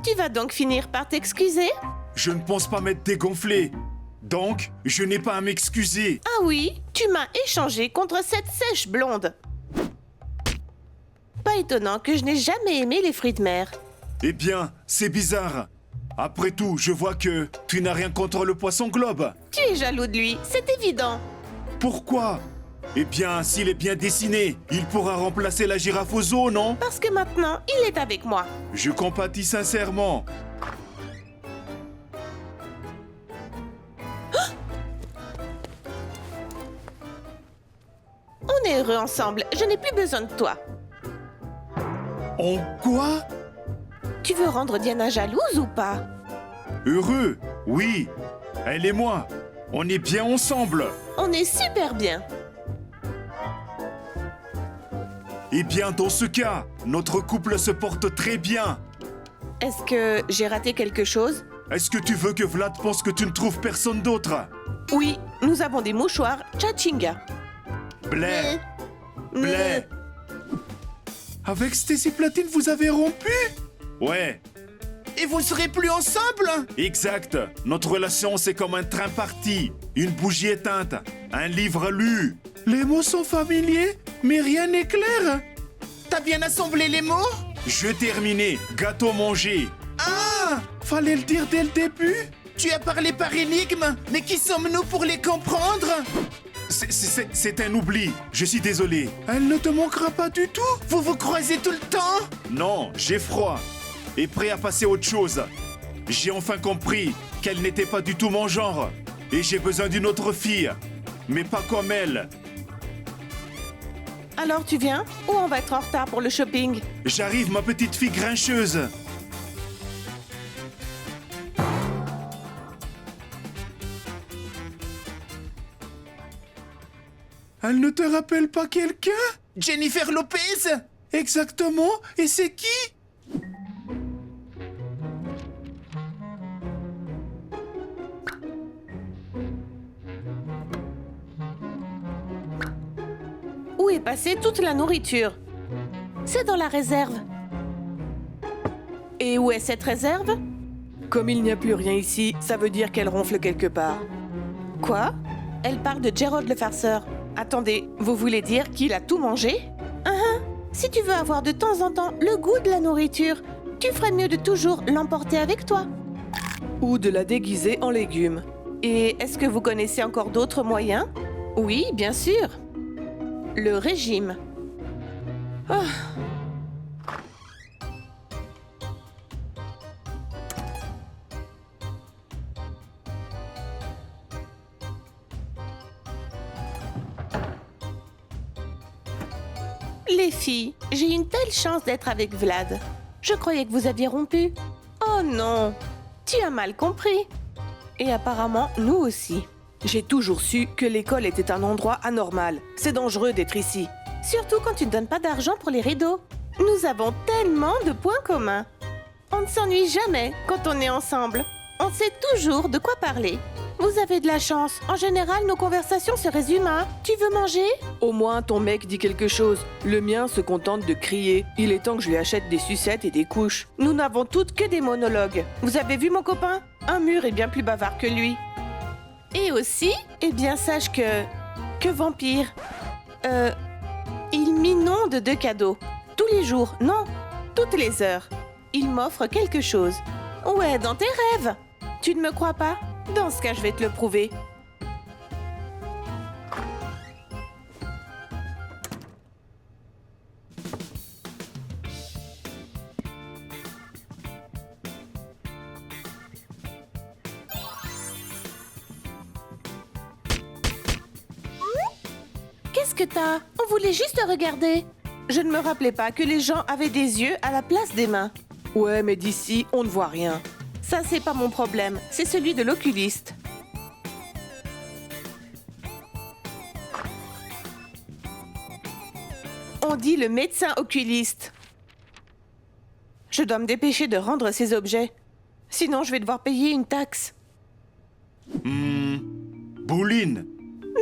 Tu vas donc finir par t'excuser? Je ne pense pas m'être dégonflé. Donc, je n'ai pas à m'excuser. Ah oui, tu m'as échangé contre cette sèche blonde. Pas étonnant que je n'ai jamais aimé les fruits de mer. Eh bien, c'est bizarre. Après tout, je vois que tu n'as rien contre le poisson globe. Tu es jaloux de lui, c'est évident. Pourquoi? Eh bien, s'il est bien dessiné, il pourra remplacer la girafe au zoo, non? Parce que maintenant, il est avec moi. Je compatis sincèrement. On est heureux ensemble, je n'ai plus besoin de toi. En quoi? Tu veux rendre Diana jalouse ou pas? Heureux? Oui. Elle et moi. On est bien ensemble. On est super bien. Eh bien, dans ce cas, notre couple se porte très bien. Est-ce que j'ai raté quelque chose? Est-ce que tu veux que Vlad pense que tu ne trouves personne d'autre? Oui, nous avons des mouchoirs Tchatchinga. Blé. Blé. Avec Stacy Platine, vous avez rompu? Ouais. Et vous serez plus ensemble? Exact. Notre relation, c'est comme un train parti, une bougie éteinte, un livre lu. Les mots sont familiers, mais rien n'est clair. T'as bien assemblé les mots? Jeu terminé, gâteau mangé. Ah! Fallait le dire dès le début? Tu as parlé par énigme, mais qui sommes-nous pour les comprendre? C'est un oubli, je suis désolé. Elle ne te manquera pas du tout? Vous vous croisez tout le temps? Non, j'ai froid. Et prêt à passer à autre chose. J'ai enfin compris qu'elle n'était pas du tout mon genre. Et j'ai besoin d'une autre fille. Mais pas comme elle. Alors tu viens? Ou on va être en retard pour le shopping? J'arrive, ma petite fille grincheuse. Elle ne te rappelle pas quelqu'un? Jennifer Lopez? Exactement. Et c'est qui? Où est passée toute la nourriture? C'est dans la réserve. Et où est cette réserve? Comme il n'y a plus rien ici, ça veut dire qu'elle ronfle quelque part. Quoi? Elle parle de Gerald le farceur. Attendez, vous voulez dire qu'il a tout mangé? Si tu veux avoir de temps en temps le goût de la nourriture, tu ferais mieux de toujours l'emporter avec toi. Ou de la déguiser en légumes. Et est-ce que vous connaissez encore d'autres moyens? Oui, bien sûr. Le régime. Ah. Les filles, j'ai une telle chance d'être avec Vlad. Je croyais que vous aviez rompu. Oh non, tu as mal compris. Et apparemment, nous aussi. J'ai toujours su que l'école était un endroit anormal. C'est dangereux d'être ici. Surtout quand tu ne donnes pas d'argent pour les rideaux. Nous avons tellement de points communs. On ne s'ennuie jamais quand on est ensemble. On sait toujours de quoi parler. Vous avez de la chance. En général, nos conversations se résument à « Tu veux manger ?» Au moins, ton mec dit quelque chose. Le mien se contente de crier. Il est temps que je lui achète des sucettes et des couches. Nous n'avons toutes que des monologues. Vous avez vu mon copain? Un mur est bien plus bavard que lui. Et aussi, eh bien, sache que Vampire, il m'inonde de cadeaux. Tous les jours, non, toutes les heures. Il m'offre quelque chose. Ouais, dans tes rêves. Tu ne me crois pas? Dans ce cas, je vais te le prouver. Qu'est-ce que t'as? On voulait juste te regarder. Je ne me rappelais pas que les gens avaient des yeux à la place des mains. Ouais, mais d'ici, on ne voit rien. Ça, c'est pas mon problème. C'est celui de l'oculiste. On dit le médecin oculiste. Je dois me dépêcher de rendre ces objets. Sinon, je vais devoir payer une taxe. Bouline.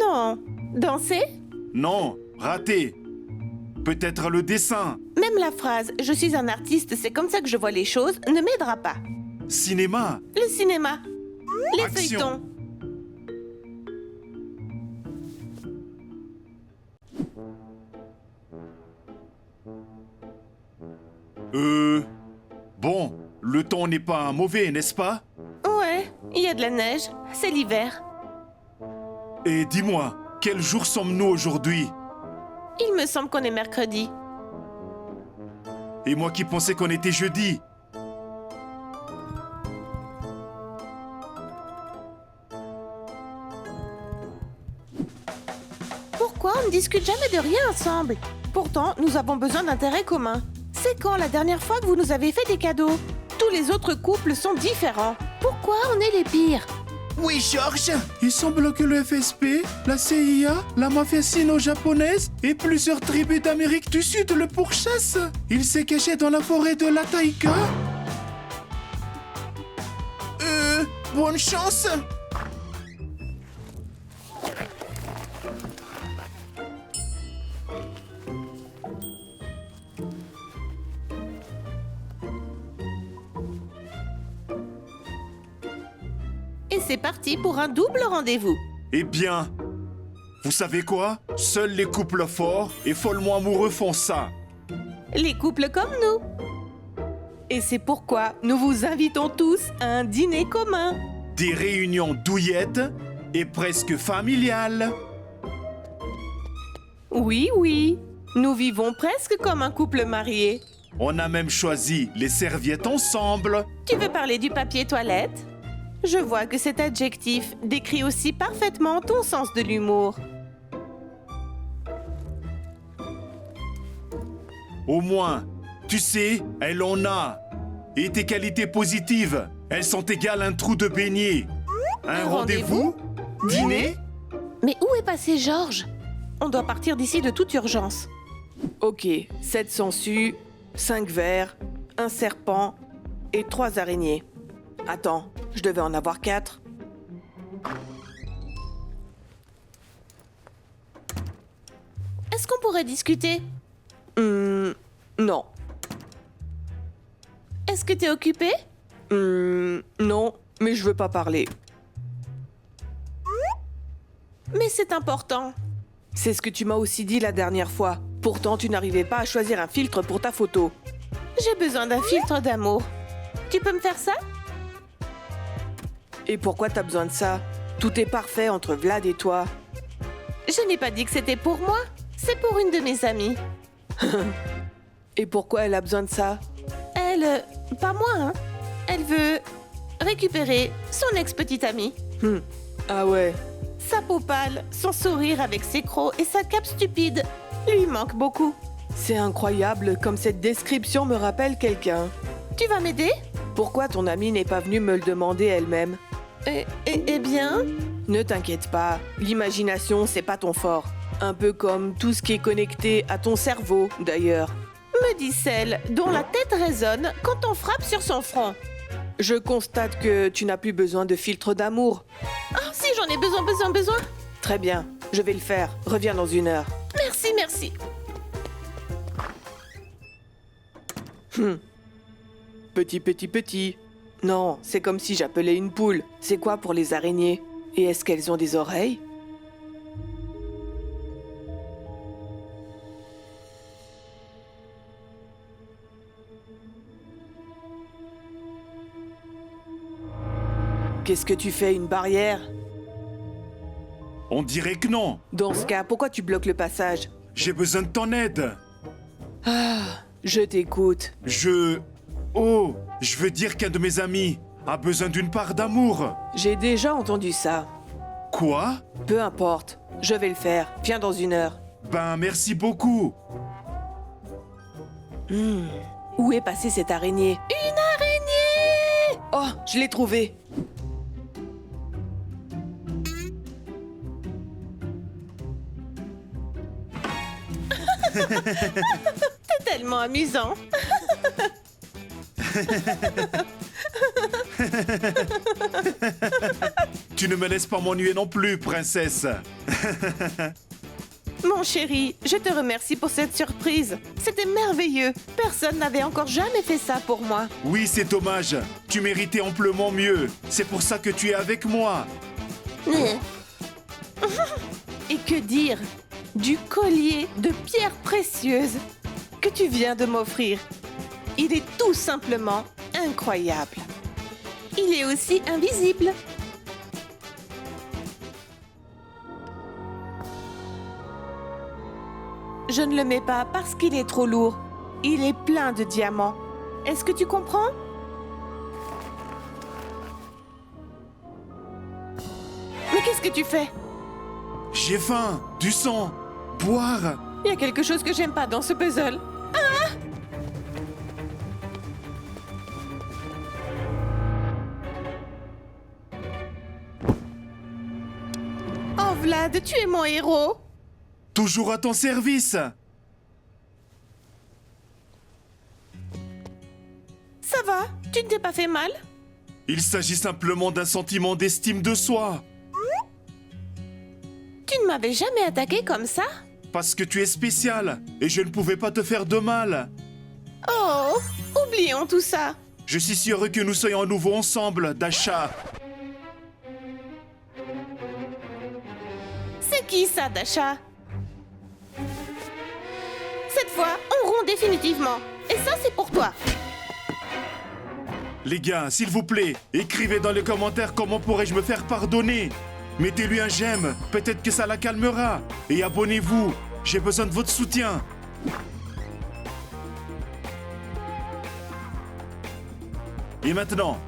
Non. Danser? Non, raté. Peut-être le dessin. Même la phrase « Je suis un artiste, c'est comme ça que je vois les choses » ne m'aidera pas. Cinéma. Le cinéma, les Action. feuilletons. Bon, le temps n'est pas mauvais, n'est-ce pas? Ouais, il y a de la neige, c'est l'hiver. Et dis-moi, quel jour sommes-nous aujourd'hui? Il me semble qu'on est mercredi. Et moi qui pensais qu'on était jeudi. Pourquoi on ne discute jamais de rien ensemble? Pourtant, nous avons besoin d'intérêts communs. C'est quand la dernière fois que vous nous avez fait des cadeaux? Tous les autres couples sont différents. Pourquoi on est les pires? Oui, Georges. Il semble que le FSP, la CIA, la mafia sino-japonaise et plusieurs tribus d'Amérique du Sud le pourchassent. Il s'est caché dans la forêt de la taïga. Bonne chance. Et c'est parti pour un double rendez-vous. Eh bien, vous savez quoi? Seuls les couples forts et follement amoureux font ça. Les couples comme nous. Et c'est pourquoi nous vous invitons tous à un dîner commun. Des réunions douillettes et presque familiales. Oui, oui. Nous vivons presque comme un couple marié. On a même choisi les serviettes ensemble. Tu veux parler du papier toilette? Je vois que cet adjectif décrit aussi parfaitement ton sens de l'humour. Au moins, tu sais, elle en a. Et tes qualités positives, elles sont égales à un trou de beignet. Un rendez-vous? Dîner? Mais où est passé Georges? On doit partir d'ici de toute urgence. Ok, 7 sangsues, 5 vers, un serpent et 3 araignées. Attends, je devais en avoir 4. Est-ce qu'on pourrait discuter? Non. Est-ce que t'es occupé? Non, mais je veux pas parler. Mais c'est important. C'est ce que tu m'as aussi dit la dernière fois. Pourtant, tu n'arrivais pas à choisir un filtre pour ta photo. J'ai besoin d'un filtre d'amour. Tu peux me faire ça? Et pourquoi t'as besoin de ça? Tout est parfait entre Vlad et toi. Je n'ai pas dit que c'était pour moi. C'est pour une de mes amies. Et pourquoi elle a besoin de ça? Elle... pas moi, hein. Elle veut récupérer son ex-petite amie. Ah ouais. Sa peau pâle, son sourire avec ses crocs et sa cape stupide lui manquent beaucoup. C'est incroyable comme cette description me rappelle quelqu'un. Tu vas m'aider? Pourquoi ton amie n'est pas venue me le demander elle-même? Eh bien... Ne t'inquiète pas, l'imagination c'est pas ton fort. Un peu comme tout ce qui est connecté à ton cerveau d'ailleurs. me dit celle dont la tête résonne quand on frappe sur son front. Je constate que tu n'as plus besoin de filtre d'amour. Ah, si j'en ai besoin. Très bien, je vais le faire. Reviens dans 1 heure. Merci. Petit. Non, c'est comme si j'appelais une poule. C'est quoi pour les araignées? Et est-ce qu'elles ont des oreilles? Qu'est-ce que tu fais, une barrière? On dirait que non. Dans ce cas, pourquoi tu bloques le passage? J'ai besoin de ton aide. Je t'écoute. Oh, je veux dire qu'un de mes amis a besoin d'une part d'amour. J'ai déjà entendu ça. Quoi? Peu importe, je vais le faire. Viens dans 1 heure. Ben, merci beaucoup. Où est passée cette araignée? Une araignée! Oh, je l'ai trouvée. C'est tellement amusant. Tu ne me laisses pas m'ennuyer non plus, princesse. Mon chéri, je te remercie pour cette surprise. C'était merveilleux. Personne n'avait encore jamais fait ça pour moi. Oui, c'est dommage. Tu méritais amplement mieux. C'est pour ça que tu es avec moi. Et que dire du collier de pierres précieuses que tu viens de m'offrir? Il est tout simplement incroyable. Il est aussi invisible. Je ne le mets pas parce qu'il est trop lourd. Il est plein de diamants. Est-ce que tu comprends? Mais qu'est-ce que tu fais? J'ai faim. Du sang. Boire. Il y a quelque chose que j'aime pas dans ce puzzle. Oh Vlad, tu es mon héros. Toujours à ton service. Ça va? Tu ne t'es pas fait mal? Il s'agit simplement d'un sentiment d'estime de soi. Tu ne m'avais jamais attaqué comme ça? Parce que tu es spécial et je ne pouvais pas te faire de mal. Oh, oublions tout ça. Je suis si heureux que nous soyons à nouveau ensemble, Dasha. C'est qui ça, Dasha? Cette fois, on rompt définitivement. Et ça, c'est pour toi. Les gars, s'il vous plaît, écrivez dans les commentaires comment pourrais-je me faire pardonner. Mettez-lui un j'aime, peut-être que ça la calmera. Et abonnez-vous, j'ai besoin de votre soutien. Et maintenant,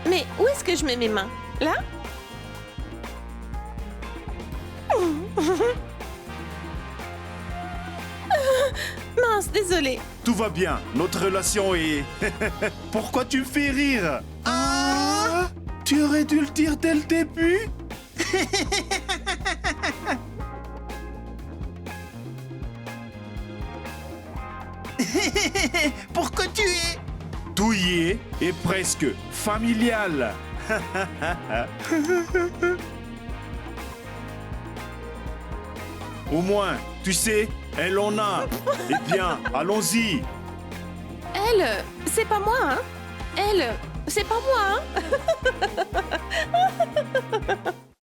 Mais où est-ce que je mets mes mains? Là? Mince, désolée. tout va bien, notre relation est... Pourquoi tu me fais rire? Ah, tu aurais dû le dire dès le début. Pourquoi tu es... Douillet et presque familial. Au moins, tu sais, elle en a. Eh bien, allons-y. Elle, c'est pas moi, hein? Elle, c'est pas moi, hein?